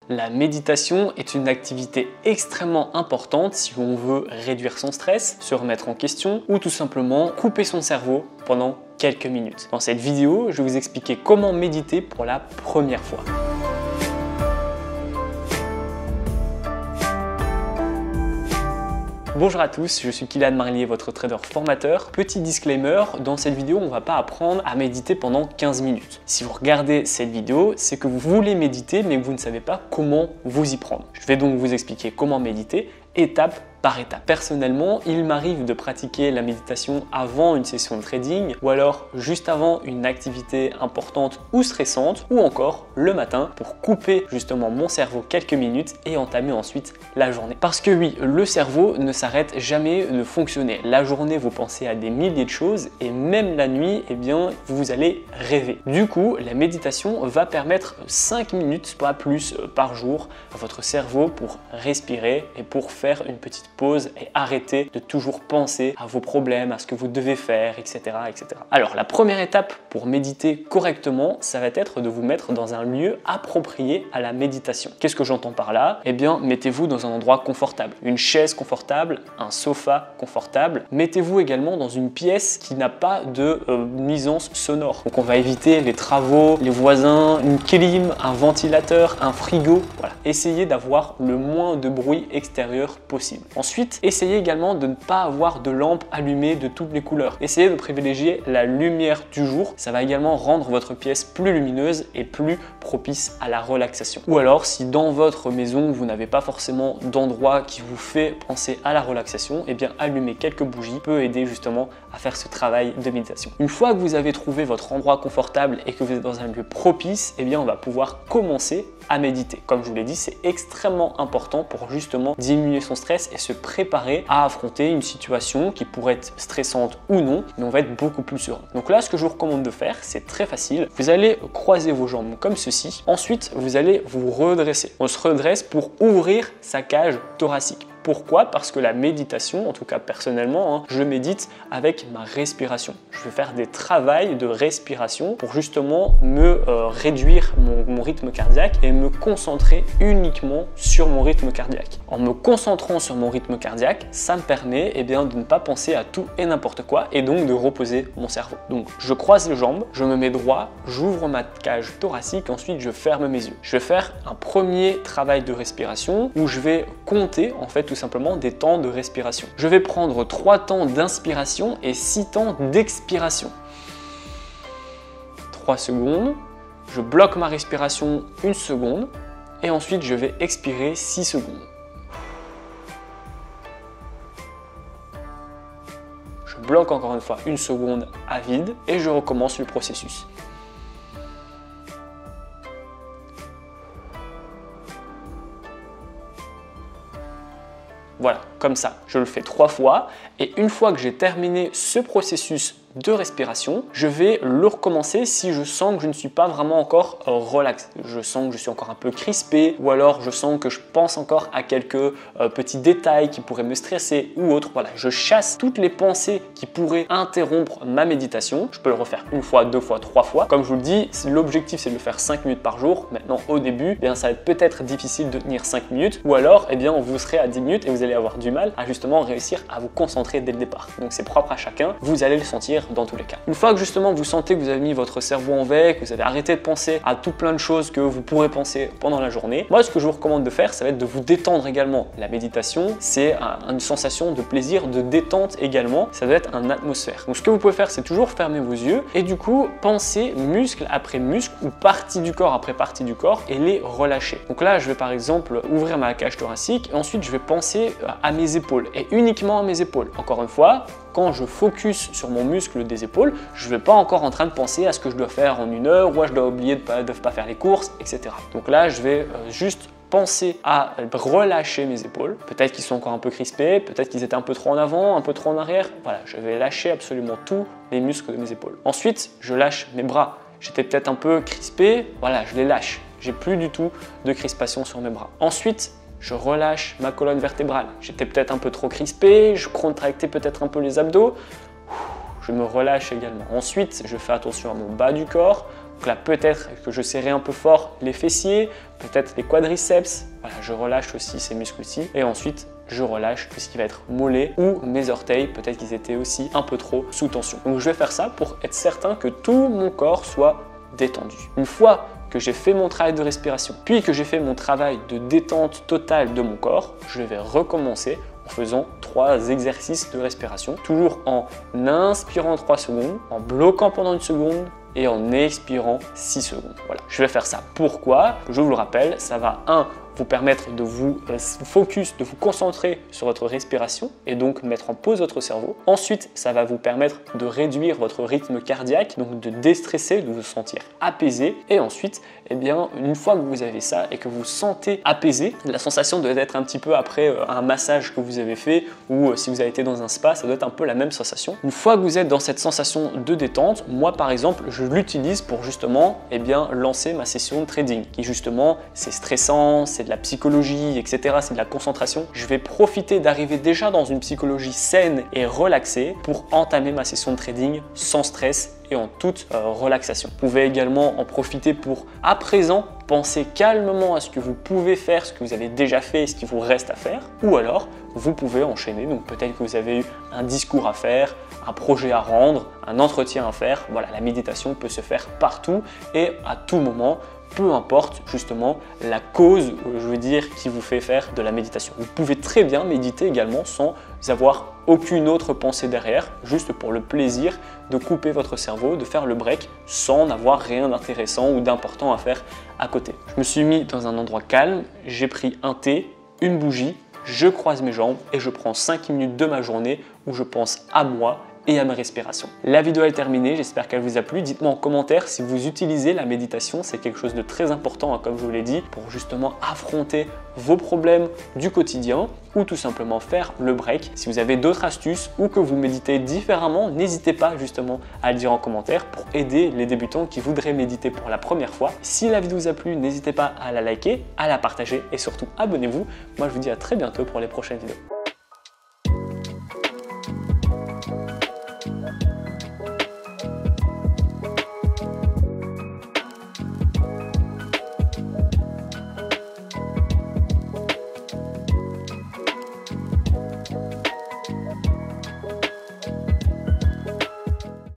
La méditation est une activité extrêmement importante si on veut réduire son stress, se remettre en question ou tout simplement couper son cerveau pendant quelques minutes. Dans cette vidéo, je vais vous expliquer comment méditer pour la première fois. Bonjour à tous, je suis Kylian Marlier, votre trader formateur. Petit disclaimer, dans cette vidéo, on ne va pas apprendre à méditer pendant 15 minutes. Si vous regardez cette vidéo, c'est que vous voulez méditer, mais que vous ne savez pas comment vous y prendre. Je vais donc vous expliquer comment méditer, étape par étape. Personnellement, il m'arrive de pratiquer la méditation avant une session de trading ou alors juste avant une activité importante ou stressante ou encore le matin pour couper justement mon cerveau quelques minutes et entamer ensuite la journée. Parce que oui, le cerveau ne s'arrête jamais de fonctionner. La journée, vous pensez à des milliers de choses et même la nuit, eh bien, vous allez rêver. Du coup, la méditation va permettre 5 minutes, pas plus par jour à votre cerveau pour respirer et pour faire une petite pause et arrêter de toujours penser à vos problèmes, à ce que vous devez faire, etc., etc. Alors, la première étape pour méditer correctement, ça va être de vous mettre dans un lieu approprié à la méditation. Qu'est-ce que j'entends par là? Eh bien, mettez-vous dans un endroit confortable. Une chaise confortable, un sofa confortable. Mettez-vous également dans une pièce qui n'a pas de nuisance sonore. Donc, on va éviter les travaux, les voisins, une clim, un ventilateur, un frigo. Voilà. Essayez d'avoir le moins de bruit extérieur possible. Ensuite, essayez également de ne pas avoir de lampe allumée de toutes les couleurs. Essayez de privilégier la lumière du jour. Ça va également rendre votre pièce plus lumineuse et plus propice à la relaxation. Ou alors, si dans votre maison, vous n'avez pas forcément d'endroit qui vous fait penser à la relaxation, eh bien, allumer quelques bougies peut aider justement à faire ce travail de méditation. Une fois que vous avez trouvé votre endroit confortable et que vous êtes dans un lieu propice, eh bien, on va pouvoir commencer à méditer. Comme je vous l'ai dit, c'est extrêmement important pour justement diminuer son stress et se préparer à affronter une situation qui pourrait être stressante ou non, mais on va être beaucoup plus serein. Donc là, ce que je vous recommande de faire, c'est très facile. Vous allez croiser vos jambes comme ceci. Ensuite, vous allez vous redresser. On se redresse pour ouvrir sa cage thoracique. Pourquoi? Parce que la méditation, en tout cas personnellement, je médite avec ma respiration. Je vais faire des travaux de respiration pour justement me réduire mon rythme cardiaque et me concentrer uniquement sur mon rythme cardiaque. En me concentrant sur mon rythme cardiaque, ça me permet de ne pas penser à tout et n'importe quoi et donc de reposer mon cerveau. Donc je croise les jambes, je me mets droit, j'ouvre ma cage thoracique, ensuite je ferme mes yeux. Je vais faire un premier travail de respiration où je vais compter en fait tout simplement des temps de respiration. Je vais prendre 3 temps d'inspiration et 6 temps d'expiration. 3 secondes, je bloque ma respiration 1 seconde et ensuite je vais expirer 6 secondes. Je bloque encore une fois 1 seconde à vide et je recommence le processus. Voilà, comme ça, je le fais 3 fois et une fois que j'ai terminé ce processus de respiration, je vais le recommencer si je sens que je ne suis pas vraiment encore relax. Je sens que je suis encore un peu crispé ou alors je sens que je pense encore à quelques petits détails qui pourraient me stresser ou autre. Voilà, je chasse toutes les pensées qui pourraient interrompre ma méditation. Je peux le refaire 1 fois, 2 fois, 3 fois. Comme je vous le dis, l'objectif c'est de le faire 5 minutes par jour. Maintenant, au début, ça va être peut-être difficile de tenir 5 minutes ou alors vous serez à 10 minutes et vous allez avoir du mal à justement réussir à vous concentrer dès le départ. Donc c'est propre à chacun, vous allez le sentir dans tous les cas. Une fois que justement vous sentez que vous avez mis votre cerveau en veille, que vous avez arrêté de penser à tout plein de choses que vous pourrez penser pendant la journée, moi ce que je vous recommande de faire, ça va être de vous détendre également. La méditation, c'est une sensation de plaisir, de détente également, ça doit être une atmosphère. Donc ce que vous pouvez faire, c'est toujours fermer vos yeux et du coup penser muscle après muscle ou partie du corps après partie du corps et les relâcher. Donc là, je vais par exemple ouvrir ma cage thoracique et ensuite je vais penser à mes épaules et uniquement à mes épaules. Encore une fois, quand je focus sur mon muscle des épaules, je ne vais pas encore en train de penser à ce que je dois faire en 1 heure ou je dois oublier de pas faire les courses, etc. Donc là, je vais juste penser à relâcher mes épaules. Peut-être qu'ils sont encore un peu crispés, peut-être qu'ils étaient un peu trop en avant, un peu trop en arrière. Voilà, je vais lâcher absolument tous les muscles de mes épaules. Ensuite, je lâche mes bras. J'étais peut-être un peu crispé, voilà, je les lâche. J'ai plus du tout de crispation sur mes bras. Ensuite, je relâche ma colonne vertébrale. J'étais peut-être un peu trop crispé, je contractais peut-être un peu les abdos. Je me relâche également. Ensuite, je fais attention à mon bas du corps, Donc là, peut-être que je serrais un peu fort les fessiers, peut-être les quadriceps. Voilà, je relâche aussi ces muscles-ci. Et ensuite, je relâche tout ce qui va être mollet ou mes orteils, peut-être qu'ils étaient aussi un peu trop sous tension. Donc je vais faire ça pour être certain que tout mon corps soit détendu. Une fois que j'ai fait mon travail de respiration, puis que j'ai fait mon travail de détente totale de mon corps, je vais recommencer en faisant 3 exercices de respiration, toujours en inspirant 3 secondes, en bloquant pendant 1 seconde et en expirant 6 secondes. Voilà, je vais faire ça. Pourquoi? Je vous le rappelle, ça va vous permettre de vous focus, de vous concentrer sur votre respiration et donc mettre en pause votre cerveau. Ensuite, ça va vous permettre de réduire votre rythme cardiaque, donc de déstresser, de vous sentir apaisé. Et ensuite, eh bien, une fois que vous avez ça et que vous sentez apaisé, la sensation doit être un petit peu après un massage que vous avez fait ou si vous avez été dans un spa, ça doit être un peu la même sensation. Une fois que vous êtes dans cette sensation de détente, moi par exemple, je l'utilise pour justement lancer ma session de trading qui justement, c'est stressant, c'est de la psychologie, etc. C'est de la concentration. Je vais profiter d'arriver déjà dans une psychologie saine et relaxée pour entamer ma session de trading sans stress et en toute relaxation. Vous pouvez également en profiter pour, à présent, penser calmement à ce que vous pouvez faire, ce que vous avez déjà fait et ce qu'il vous reste à faire. Ou alors, vous pouvez enchaîner. Donc peut-être que vous avez eu un discours à faire, un projet à rendre, un entretien à faire. Voilà, la méditation peut se faire partout et à tout moment. Peu importe justement la cause, je veux dire, qui vous fait faire de la méditation. Vous pouvez très bien méditer également sans avoir aucune autre pensée derrière, juste pour le plaisir de couper votre cerveau, de faire le break sans n'avoir rien d'intéressant ou d'important à faire à côté. Je me suis mis dans un endroit calme, j'ai pris un thé, une bougie, je croise mes jambes et je prends 5 minutes de ma journée où je pense à moi et à ma respiration. La vidéo est terminée, j'espère qu'elle vous a plu. Dites-moi en commentaire si vous utilisez la méditation, c'est quelque chose de très important, comme je vous l'ai dit, pour justement affronter vos problèmes du quotidien ou tout simplement faire le break. Si vous avez d'autres astuces ou que vous méditez différemment, n'hésitez pas justement à le dire en commentaire pour aider les débutants qui voudraient méditer pour la première fois. Si la vidéo vous a plu, n'hésitez pas à la liker, à la partager et surtout abonnez-vous. Moi je vous dis à très bientôt pour les prochaines vidéos.